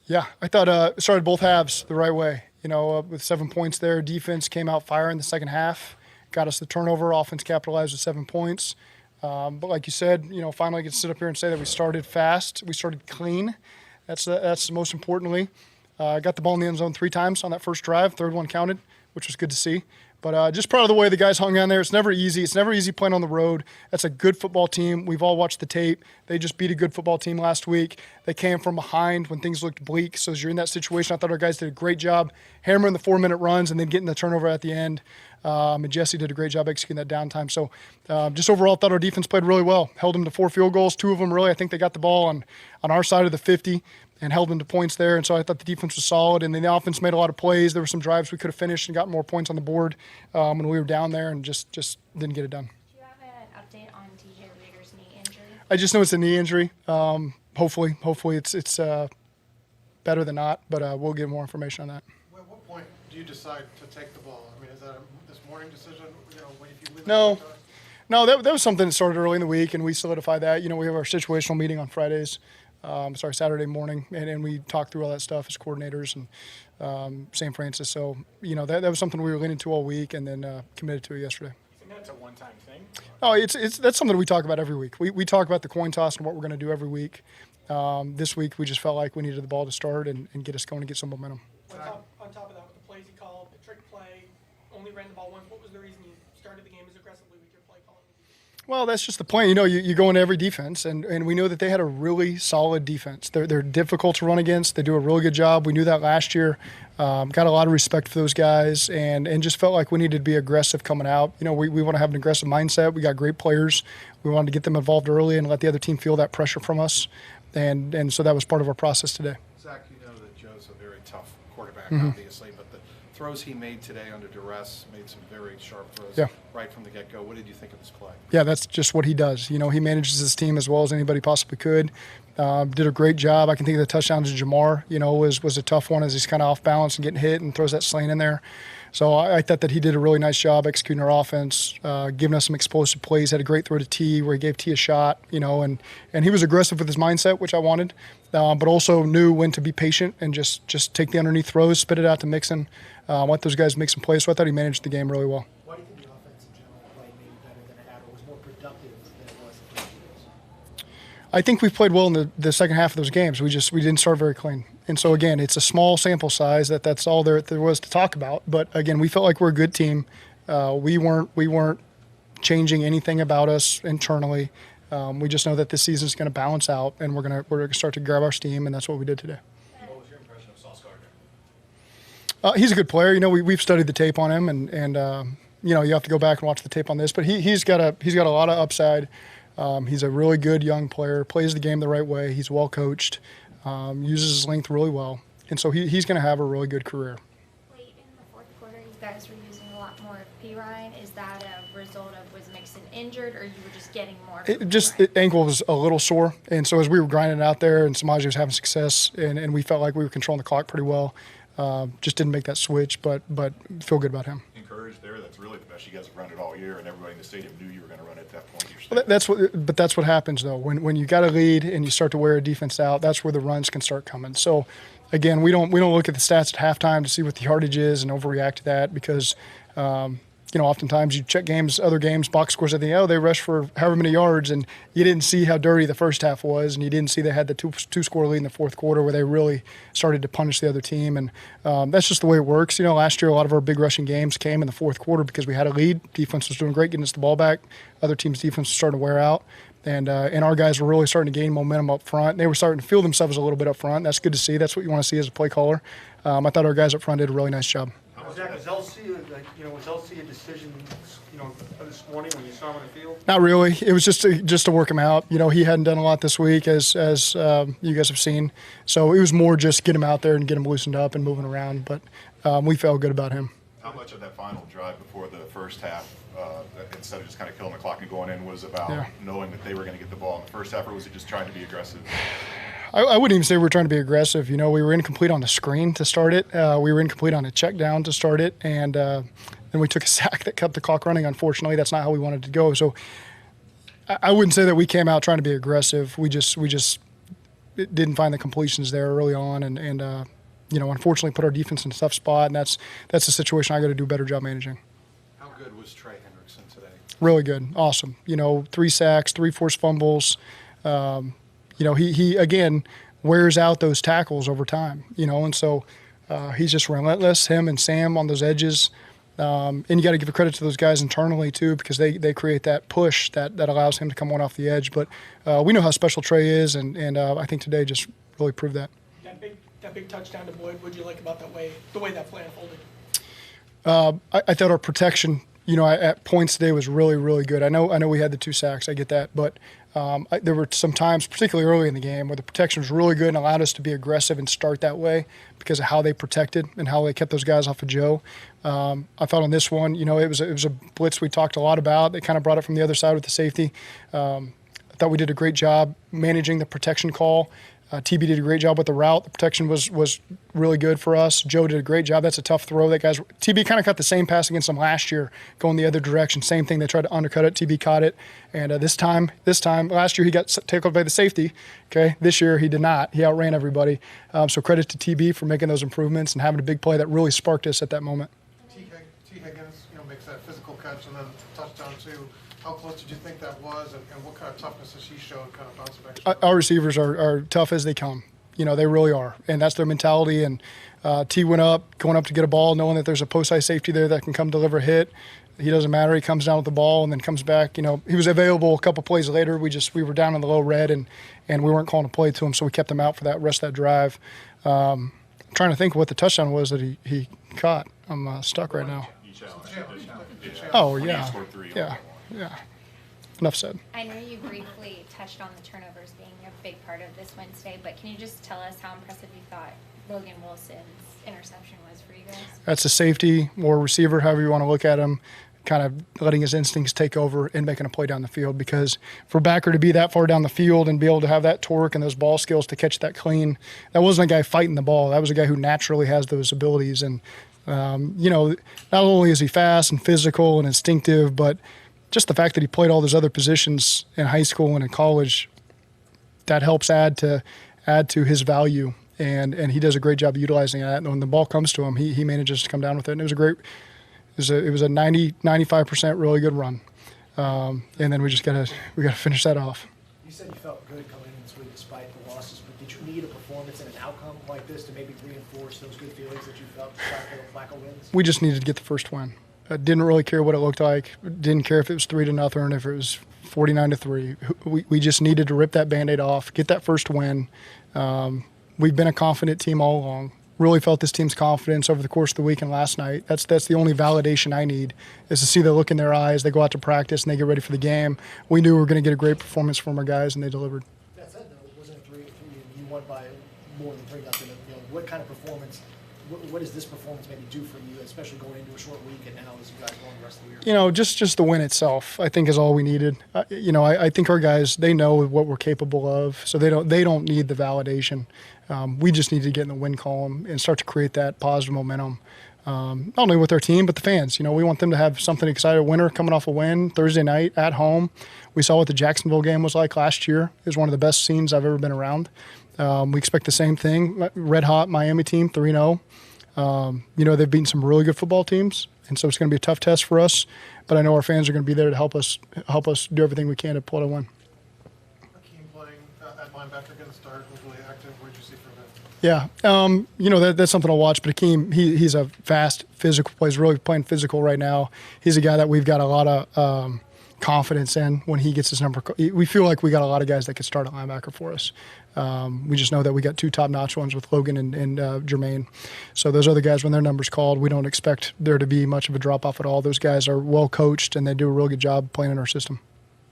Yeah, I thought started both halves the right way. With 7 points there, defense came out fire in the second half, got us the turnover. Offense capitalized with 7 points. But like you said, finally I get to sit up here and say that we started fast, we started clean. That's most importantly. Got the ball in the end zone 3 times on that first drive. Third one counted, which was good to see. But just proud of the way the guys hung on there. It's never easy. It's never easy playing on the road. That's a good football team. We've all watched the tape. They just beat a good football team last week. They came from behind when things looked bleak. So as you're in that situation, I thought our guys did a great job hammering the 4-minute runs and then getting the turnover at the end. And Jesse did a great job executing that downtime. So just overall, thought our defense played really well. Held them to 4 field goals. 2 of them really, I think they got the ball on our side of the 50. And held them to points there. And so I thought the defense was solid. And then the offense made a lot of plays. There were some drives we could have finished and got more points on the board when we were down there and just didn't get it done. Do you have an update on TJ Reader's knee injury? I just know it's a knee injury. Hopefully it's better than not, but we'll get more information on that. Well, at what point do you decide to take the ball? I mean, is that this morning decision? If you win No, that was something that started early in the week, and we solidified that. We have our situational meeting on Fridays. Saturday morning, and we talked through all that stuff as coordinators and St. Francis. So, that was something we were leaning to all week and then committed to it yesterday. You think that's a one-time thing? No, that's something we talk about every week. We talk about the coin toss and what we're going to do every week. This week, we just felt like we needed the ball to start and get us going and get some momentum. On top of that, with the plays he called, the trick play, only ran the ball once, what was the reason you started the game as aggressively with your play calling? Well, that's just the point. You go into every defense, and we know that they had a really solid defense. They're difficult to run against. They do a really good job. We knew that last year. Got a lot of respect for those guys, and just felt like we needed to be aggressive coming out. We want to have an aggressive mindset. We got great players. We wanted to get them involved early and let the other team feel that pressure from us, and so that was part of our process today. Zach, you know that Joe's a very tough quarterback, obviously, but the throws he made today under duress, made some very sharp throws right from the get-go. What did you think of this play? Yeah, that's just what he does. He manages his team as well as anybody possibly could. Did a great job. I can think of the touchdown to Jamar, was a tough one as he's kind of off balance and getting hit and throws that slant in there. So I thought that he did a really nice job executing our offense, giving us some explosive plays. Had a great throw to T where he gave T a shot, and he was aggressive with his mindset, which I wanted, but also knew when to be patient and just take the underneath throws, spit it out to Mixon, let those guys make some plays. So I thought he managed the game really well. Why do you think the offense in general played maybe better than it had, or was more productive than it was in the first years? I think we played well in the second half of those games. We didn't start very clean. And so, again, it's a small sample size. That's all there was to talk about. But, again, we felt like we're a good team. We weren't changing anything about us internally. We just know that this season is going to balance out, and we're going to start to grab our steam, and that's what we did today. What was your impression of Sauce Gardner? He's a good player. We've studied the tape on him, and you have to go back and watch the tape on this. But he's got a lot of upside. He's a really good young player, plays the game the right way. He's well coached, uses his length really well. And so he's going to have a really good career. Late in the fourth quarter, you guys were using a lot more of P-Ryan. Is that a result of, was Mixon injured, or you were just getting more? Ankle was a little sore. And so as we were grinding out there and Samaje was having success, and we felt like we were controlling the clock pretty well, just didn't make that switch, but feel good about him. Encouraged there. That's really the best you guys have run it all year, and everybody in the stadium knew you were going to run it at that point. Well, that's what happens though. When you got a lead and you start to wear a defense out, that's where the runs can start coming. So, again, we don't look at the stats at halftime to see what the yardage is and overreact to that because, oftentimes you check other games, box scores at the end. They rushed for however many yards, and you didn't see how dirty the first half was, and you didn't see they had the two-score lead in the fourth quarter where they really started to punish the other team. And that's just the way it works. Last year a lot of our big rushing games came in the fourth quarter because we had a lead. Defense was doing great getting us the ball back. Other teams' defense was starting to wear out. And our guys were really starting to gain momentum up front. They were starting to feel themselves a little bit up front. That's good to see. That's what you want to see as a play caller. I thought our guys up front did a really nice job. Zach, was LC a decision, this morning when you saw him on the field? Not really. It was just to work him out. He hadn't done a lot this week, as you guys have seen. So it was more just get him out there and get him loosened up and moving around. But we felt good about him. How much of that final drive before the first half, instead of just kind of killing the clock and going in, was about knowing that they were going to get the ball in the first half, or was it just trying to be aggressive? I wouldn't even say we were trying to be aggressive. We were incomplete on the screen to start it. We were incomplete on a check down to start it. And then we took a sack that kept the clock running. Unfortunately, that's not how we wanted to go. So I wouldn't say that we came out trying to be aggressive. We just it didn't find the completions there early on, and unfortunately put our defense in a tough spot, and that's the situation I got to do a better job managing. How good was Trey Hendrickson today? Really good, awesome. 3 sacks, 3 forced fumbles. He again wears out those tackles over time. And so he's just relentless. Him and Sam on those edges. And you got to give credit to those guys internally too, because they create that push that allows him to come one off the edge. But we know how special Trey is, and I think today just really proved that. That big touchdown to Boyd, what did you like about the way that play unfolded? I thought our protection, at points today was really, really good. I know we had the 2 sacks, I get that, but there were some times, particularly early in the game, where the protection was really good and allowed us to be aggressive and start that way because of how they protected and how they kept those guys off of Joe. I thought on this one, it was a blitz we talked a lot about. They kind of brought it from the other side with the safety. I thought we did a great job managing the protection call. TB did a great job with the route. The protection was really good for us. Joe did a great job. That's a tough throw. TB kind of caught the same pass against them last year, going the other direction. Same thing. They tried to undercut it. TB caught it. And this time, last year he got tackled by the safety. Okay, this year he did not. He outran everybody. So credit to TB for making those improvements and having a big play that really sparked us at that moment. T. Higgins, makes that physical catch and then touchdown too. How close did you think that was, and what kind of toughness has he shown kind of bouncing back? Our receivers are tough as they come. They really are, and that's their mentality. And T went up, going up to get a ball, knowing that there's a post-high safety there that can come deliver a hit. He doesn't matter. He comes down with the ball and then comes back. He was available a couple plays later. We were down in the low red, and we weren't calling a play to him, so we kept him out for that rest of that drive. I'm trying to think what the touchdown was that he caught. I'm stuck right now. Oh, yeah. Yeah. Enough said. I know you briefly touched on the turnovers being a big part of this Wednesday, but can you just tell us how impressive you thought Logan Wilson's interception was for you guys? That's a safety or receiver, however you want to look at him, kind of letting his instincts take over and making a play down the field. Because for a backer to be that far down the field and be able to have that torque and those ball skills to catch that clean, that wasn't a guy fighting the ball. That was a guy who naturally has those abilities. And, not only is he fast and physical and instinctive, but just the fact that he played all those other positions in high school and in college, that helps add to his value, and he does a great job of utilizing that. And when the ball comes to him, he manages to come down with it. And it was a 95% really good run. And then we gotta finish that off. You said you felt good coming in this week despite the losses, but did you need a performance and an outcome like this to maybe reinforce those good feelings that you felt despite the lack of wins? We just needed to get the first win. Didn't really care what it looked like. Didn't care if it was 3-0, if it was 49-3. We just needed to rip that Band-Aid off, get that first win. We've been a confident team all along. Really felt this team's confidence over the course of the week and last night. That's the only validation I need, is to see the look in their eyes. They go out to practice and they get ready for the game. We knew we were going to get a great performance from our guys, and they delivered. That said, though, it wasn't a 3-3, and you won by more than 3-0. What kind of performance? What does this performance maybe do for you, especially going into a short week and now as you guys go on the rest of the year? Just the win itself, I think, is all we needed. I think our guys, they know what we're capable of, so they don't need the validation. We just need to get in the win column and start to create that positive momentum, not only with our team but the fans. We want them to have something exciting. A winner coming off a win Thursday night at home. We saw what the Jacksonville game was like last year. It was one of the best scenes I've ever been around. We expect the same thing. Red hot Miami team, 3-0. They've beaten some really good football teams, and so it's going to be a tough test for us. But I know our fans are going to be there to help us do everything we can to pull out a win. Hakeem playing at linebacker again, start was really active. What did you see from him? Yeah, that's something I'll watch. But Hakeem, he's a fast, physical player. He's really playing physical right now. He's a guy that we've got a lot of confidence in when he gets his number. We feel like we got a lot of guys that could start at linebacker for us. We just know that we got 2 top-notch ones with Logan and Jermaine. So those other guys, when their number's called, we don't expect there to be much of a drop-off at all. Those guys are well coached, and they do a real good job playing in our system.